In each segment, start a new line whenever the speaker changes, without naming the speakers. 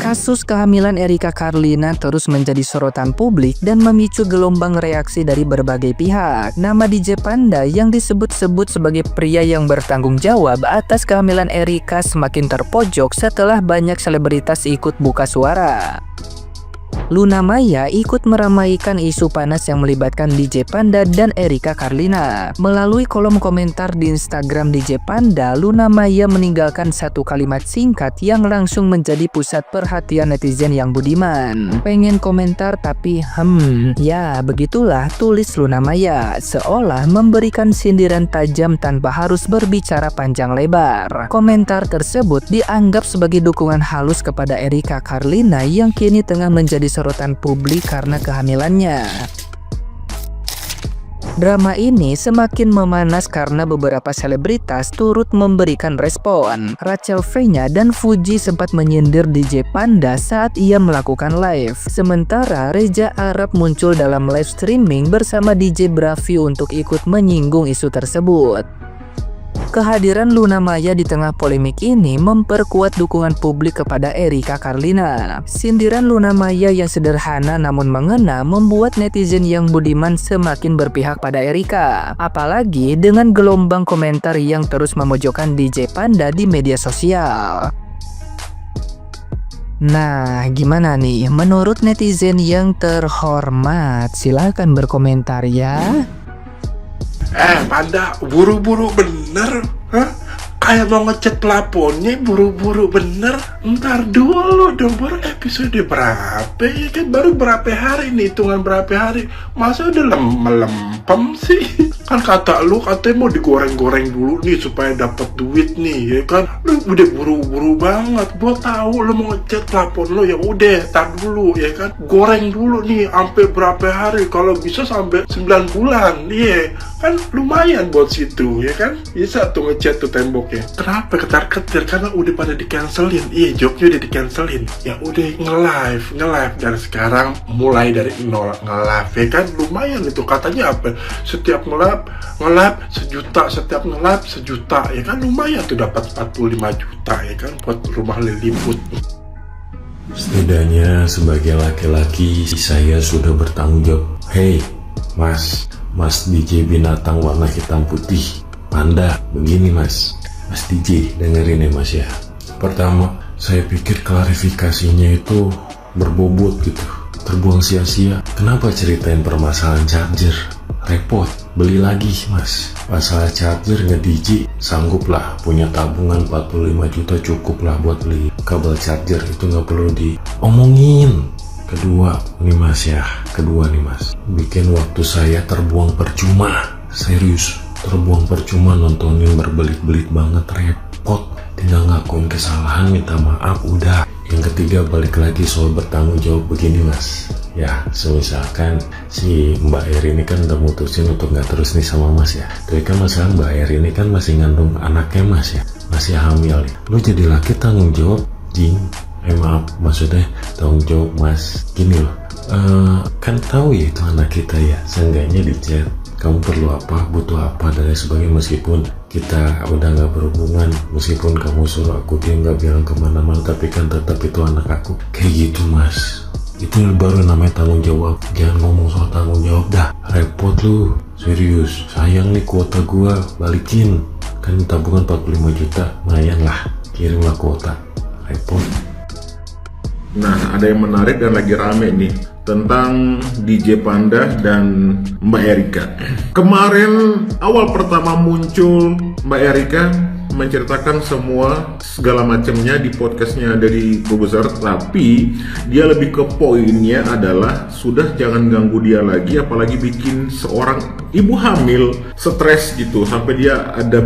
Kasus kehamilan Erika Carlina terus menjadi sorotan publik dan memicu gelombang reaksi dari berbagai pihak. Nama DJ Panda yang disebut-sebut sebagai pria yang bertanggung jawab atas kehamilan Erika semakin terpojok setelah banyak selebritas ikut buka suara. Luna Maya ikut meramaikan isu panas yang melibatkan DJ Panda dan Erika Carlina. Melalui kolom komentar di Instagram DJ Panda, Luna Maya meninggalkan satu kalimat singkat yang langsung menjadi pusat perhatian netizen yang budiman. Pengen komentar tapi ya begitulah, tulis Luna Maya, seolah memberikan sindiran tajam tanpa harus berbicara panjang lebar. Komentar tersebut dianggap sebagai dukungan halus kepada Erika Carlina yang kini tengah menjadi sorotan publik karena kehamilannya. Drama ini semakin memanas karena beberapa selebritas turut memberikan respon. Rachel Fenya dan Fuji sempat menyindir DJ Panda saat ia melakukan live. Sementara Reza Arab muncul dalam live streaming bersama DJ Bravi untuk ikut menyinggung isu tersebut. Kehadiran Luna Maya di tengah polemik ini memperkuat dukungan publik kepada Erika Carlina. Sindiran Luna Maya yang sederhana namun mengena membuat netizen yang budiman semakin berpihak pada Erika. Apalagi dengan gelombang komentar yang terus memojokkan DJ Panda di media sosial. Nah, gimana nih menurut netizen yang terhormat? Silahkan berkomentar ya.
Panda, buru-buru bener, hah? Kayak mau ngecat pelaponnya buru-buru bener. Ntar dulu dong, baru episode berapa ya kan? Baru berapa hari nih, hitungan berapa hari. Masa udah melempem sih? Kan kata lu katanya mau digoreng-goreng dulu nih supaya dapat duit nih, ya kan? Lu udah buru-buru banget. Gua tahu lu mau ngecat pelapon lu, ya udah, tar dulu ya kan? Goreng dulu nih sampai berapa hari, kalau bisa sampai 9 bulan. Iya, kan lumayan buat situ ya kan? Bisa tuh ngecat tuh temboknya. Kenapa ketar-ketir? Karena udah pada di-cancelin. Iya, jobnya udah di-cancelin. Ya udah nge-live dari sekarang mulai dari nol nge-live ya kan? Lumayan itu, katanya apa? Setiap nge-live sejuta, setiap nge-live sejuta ya kan, lumayan tuh dapat 45 juta ya kan buat rumah Lilliput.
Setidaknya sebagai laki-laki saya sudah bertanggung jawab. Hey, Mas DJ binatang warna hitam putih Panda, begini Mas DJ, dengerin ya Mas ya. Pertama, saya pikir klarifikasinya itu berbobot gitu, terbuang sia-sia. Kenapa ceritain permasalahan charger? Repot, beli lagi Mas. Masalah charger nge-DJ, sanggup lah, punya tabungan 45 juta cukup lah buat beli kabel charger, itu nggak perlu diomongin. Kedua nih Mas, bikin waktu saya terbuang percuma. Serius, terbuang percuma nontonin berbelit-belit banget, repot. Tinggal ngakuin kesalahan, minta maaf, udah. Yang ketiga, balik lagi soal bertanggung jawab begini Mas. Ya, misalkan si Mbak Eri ini kan udah mutusin untuk nggak terus nih sama Mas ya. Tapi kan masalah Mbak Eri ini kan masih ngandung anaknya Mas ya, masih hamil. Lu jadi laki tanggung jawab, Jing. Maaf, maksudnya tanggung jawab Mas. Gini loh, kan tahu ya itu anak kita ya. Seenggaknya di chat, kamu perlu apa, butuh apa, dan lain sebagainya. Meskipun kita udah nggak berhubungan, meskipun kamu suruh aku dia nggak bilang kemana-mana, tapi kan tetap itu anak aku. Kayak gitu Mas, itu baru namanya tanggung jawab. Jangan ngomong soal tanggung jawab dah, repot lu. Serius, sayang nih kuota gua, balikin. Kan tabungan 45 juta, lumayan lah, kirimlah kuota. Repot.
Nah, ada yang menarik dan lagi rame nih tentang DJ Panda dan Mbak Erika. Kemarin awal pertama muncul Mbak Erika menceritakan semua segala macamnya di podcastnya dari Kobuzer, tapi dia lebih ke poinnya adalah sudah jangan ganggu dia lagi, apalagi bikin seorang ibu hamil stres gitu sampai dia ada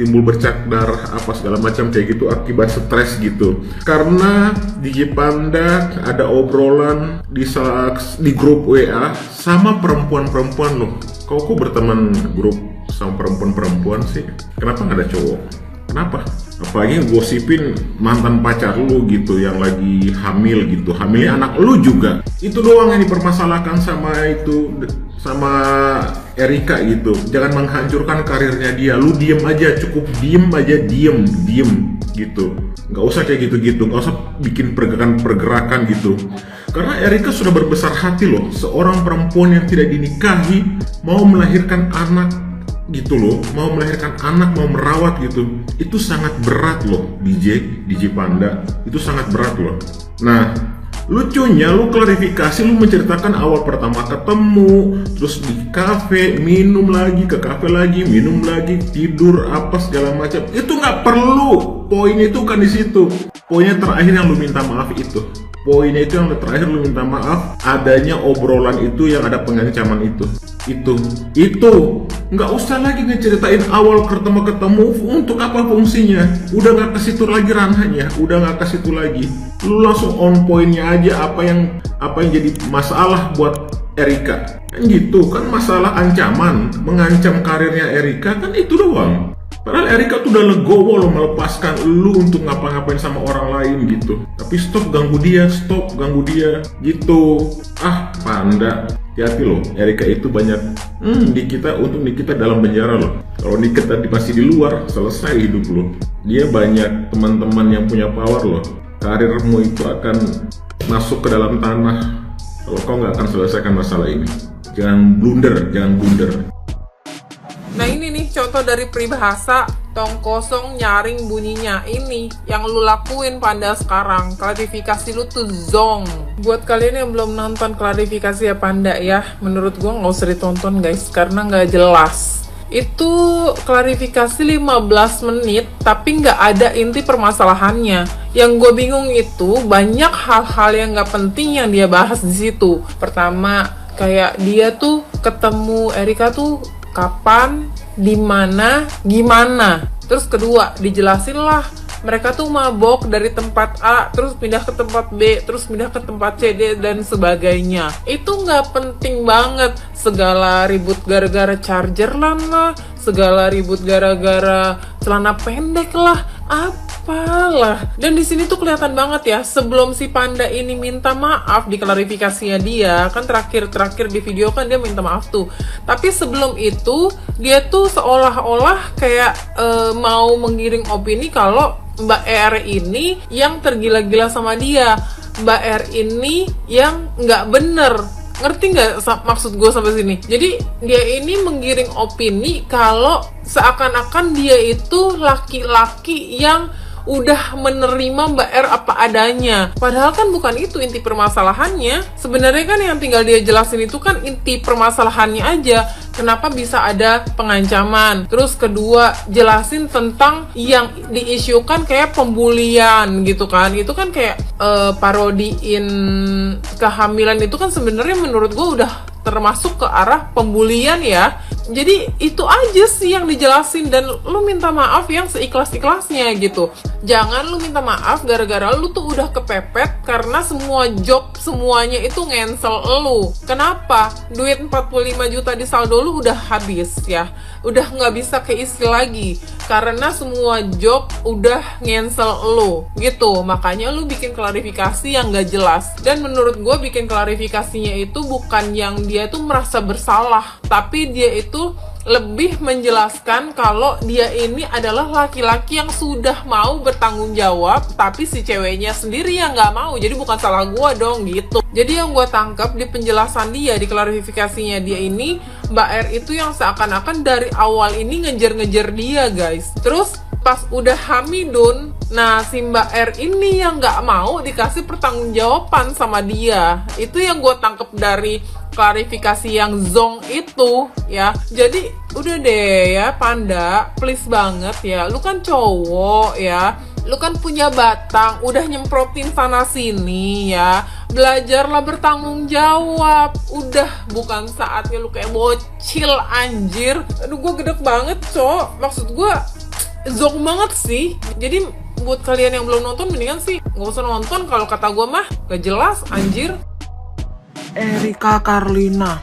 timbul bercak darah apa segala macam kayak gitu akibat stres gitu. Karena DJ Panda ada obrolan di grup WA sama perempuan-perempuan loh. Kok berteman grup sama perempuan-perempuan sih? Kenapa nggak ada cowok? Kenapa? Apalagi gosipin mantan pacar lu gitu yang lagi hamil gitu, hamilnya anak lu juga. Itu doang yang dipermasalahkan sama Erika gitu. Jangan menghancurkan karirnya dia. Lu diem aja, cukup diem aja, diem. gitu. Nggak usah kayak gitu-gitu, nggak usah bikin pergerakan-pergerakan gitu. Karena Erika sudah berbesar hati loh, seorang perempuan yang tidak dinikahi mau melahirkan anak gitu loh, mau melahirkan anak, mau merawat gitu. Itu sangat berat loh, DJ Panda, itu sangat berat loh. Nah, lucunya lu klarifikasi, lu menceritakan awal pertama ketemu, terus di kafe, minum lagi, ke kafe lagi, minum lagi, tidur apa segala macam. Itu nggak perlu. Poinnya itu kan di situ. Poinnya terakhir yang lu minta maaf itu. Poinnya itu yang terakhir lu minta maaf adanya obrolan itu yang ada pengancaman itu. Itu nggak usah lagi ngeceritain awal ketemu untuk apa fungsinya. Udah nggak ke situ lagi ranahnya, udah nggak ke situ lagi. Lu langsung on pointnya aja apa yang jadi masalah buat Erika. Kan gitu kan, masalah ancaman, mengancam karirnya Erika kan itu doang. Padahal Erika tuh udah legowo loh melepaskan lu untuk ngapa-ngapain sama orang lain gitu. Tapi stop ganggu dia gitu. Panda, hati-hati loh. Erika itu banyak di kita dalam penjara loh. Kalau kita masih di luar, selesai hidup lo. Dia banyak teman-teman yang punya power loh. Karirmu itu akan masuk ke dalam tanah kalau kau nggak akan selesaikan masalah ini. Jangan blunder.
Nah ini nih contoh dari peribahasa tong kosong nyaring bunyinya. Ini yang lu lakuin Panda sekarang. Klarifikasi lu tuh zong. Buat kalian yang belum nonton klarifikasi ya Panda ya, menurut gua nggak usah ditonton guys, karena nggak jelas. Itu klarifikasi 15 menit tapi nggak ada inti permasalahannya. Yang gue bingung itu banyak hal-hal yang nggak penting yang dia bahas di situ. Pertama, kayak dia tuh ketemu Erika tuh kapan, di mana, gimana. Terus kedua, dijelasin lah mereka tuh mabok dari tempat A, terus pindah ke tempat B, terus pindah ke tempat C, D, dan sebagainya. Itu nggak penting banget. Segala ribut gara-gara charger lah, segala ribut gara-gara celana pendek lah, apalah. Dan di sini tuh kelihatan banget ya, sebelum si Panda ini minta maaf di klarifikasinya dia, kan terakhir di video kan dia minta maaf tuh. Tapi sebelum itu, dia tuh seolah-olah kayak mau menggiring opini kalau Mbak R ini yang tergila-gila sama dia. Mbak R ini yang nggak bener. Ngerti nggak maksud gue sampai sini? Jadi dia ini menggiring opini kalau seakan-akan dia itu laki-laki yang udah menerima Mbak R apa adanya. Padahal kan bukan itu inti permasalahannya. Sebenarnya kan yang tinggal dia jelasin itu kan inti permasalahannya aja. Kenapa bisa ada pengancaman. Terus kedua, jelasin tentang yang diisukan kayak pembulian gitu kan. Itu kan kayak parodiin kehamilan itu kan sebenarnya menurut gue udah termasuk ke arah pembulian ya. Jadi itu aja sih yang dijelasin, dan lu minta maaf yang seikhlas-ikhlasnya gitu. Jangan lu minta maaf gara-gara lu tuh udah kepepet karena semua job semuanya itu ngensel lu. Kenapa? Duit 45 juta di saldo lu udah habis ya. Udah nggak bisa keisi lagi karena semua job udah ngensel lu gitu. Makanya lu bikin klarifikasi yang nggak jelas. Dan menurut gue bikin klarifikasinya itu bukan yang dia tuh merasa bersalah, tapi dia itu lebih menjelaskan kalau dia ini adalah laki-laki yang sudah mau bertanggung jawab, tapi si ceweknya sendiri yang nggak mau. Jadi bukan salah gue dong gitu. Jadi yang gue tangkap di penjelasan dia, di klarifikasinya dia ini, Mbak R itu yang seakan-akan dari awal ini ngejar-ngejar dia guys. Terus pas udah hamidun, nah si Mbak R ini yang nggak mau dikasih pertanggungjawaban sama dia. Itu yang gue tangkep dari klarifikasi yang zong itu ya. Jadi udah deh ya Panda, please banget ya, lu kan cowok ya, lu kan punya batang, udah nyemprotin sana sini ya, belajarlah bertanggung jawab. Udah bukan saatnya lu kayak bocil anjir. Aduh gue gedek banget cok, maksud gue zong banget sih. Jadi buat kalian yang belum nonton mendingan sih nggak usah nonton, kalau kata gue mah gak jelas anjir.
Erika Carlina,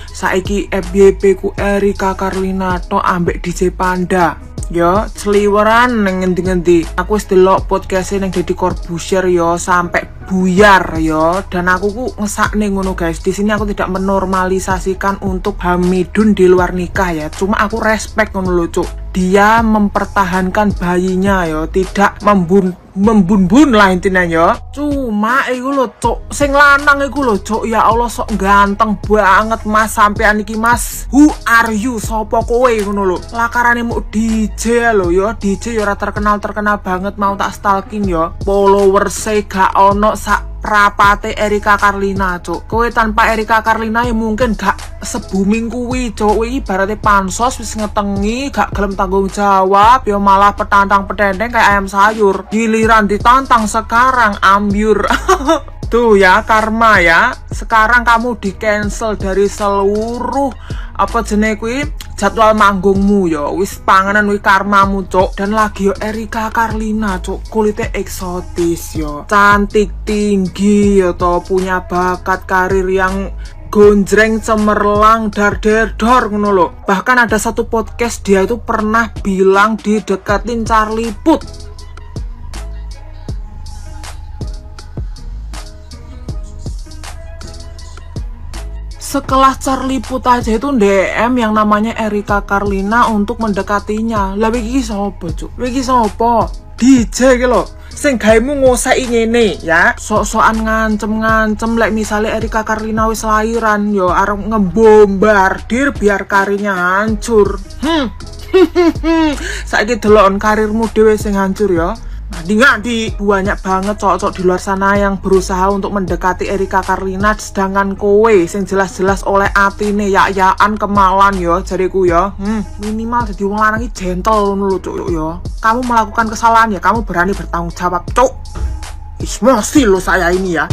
saiki FYP ku Erika Carlina to ambek DJ Panda. Yo, seliweran neng ngendi-ngendi. Aku wis delok podcast nang Deddy Corbuzier yo sampai buyar ya, dan aku ku ngesakne ngono guys. Di sini aku tidak menormalisasikan untuk hamidun di luar nikah ya, cuma aku respect ngono lho cuk. Dia mempertahankan bayinya ya, tidak membun-bun lah intinya ya. Cuma iku lho cuk, sing lanang iku lho cuk, ya Allah sok ganteng banget mas, sampean iki mas, who are you, sopo kowe ngono lho. Lakarane mu DJ lho ya, DJ ya ora terkenal banget, mau tak stalking ya. Followers-e gak ono sak rapate Erika Karlina cuk. Kowe tanpa Erika Karlina ya mungkin gak se-booming kuwi cuk. Kowe ibaratnya pansos wis ngetengi gak gelem tanggung jawab ya, malah petantang-petenteng kayak ayam sayur. Giliran ditantang sekarang ambyur. Tuh ya karma ya. Sekarang kamu di cancel dari seluruh apa jenenge kuwi jadwal manggungmu ya. Wis panganan kuwi karmamu cuk. Dan lagi yo Erika Karlina cuk, kulitnya eksotis yo, cantik, tinggi yo to, punya bakat karir yang gonjreng, cemerlang, dar-der-dor ngono lho. Bahkan ada satu podcast dia itu pernah bilang dideketin Charlie Puth. Sekelas Charlie Puth aja itu DM yang namanya Erika Karlina untuk mendekatinya. Lah iki sapa, Cuk? Iki sapa? DJ iki lho. Sing gaemu ngoseki ngene ya. Sok-sokan ngancem-ngancem lek misale Erika Karlina wis lahiran yo arep ngebombardir biar karirnya hancur. Saiki delokon karirmu dhewe sing hancur ya. Di banyak banget cowok-cowok di luar sana yang berusaha untuk mendekati Erika Karlina, sedangkan kowe sing jelas-jelas oleh atine yak-yakan kemalan yo jariku yo. Minimal jadi wong lanang iki gentle ngono lho cuk yo. Kamu melakukan kesalahan ya kamu berani bertanggung jawab cuk. Ismosi lo saya ini ya.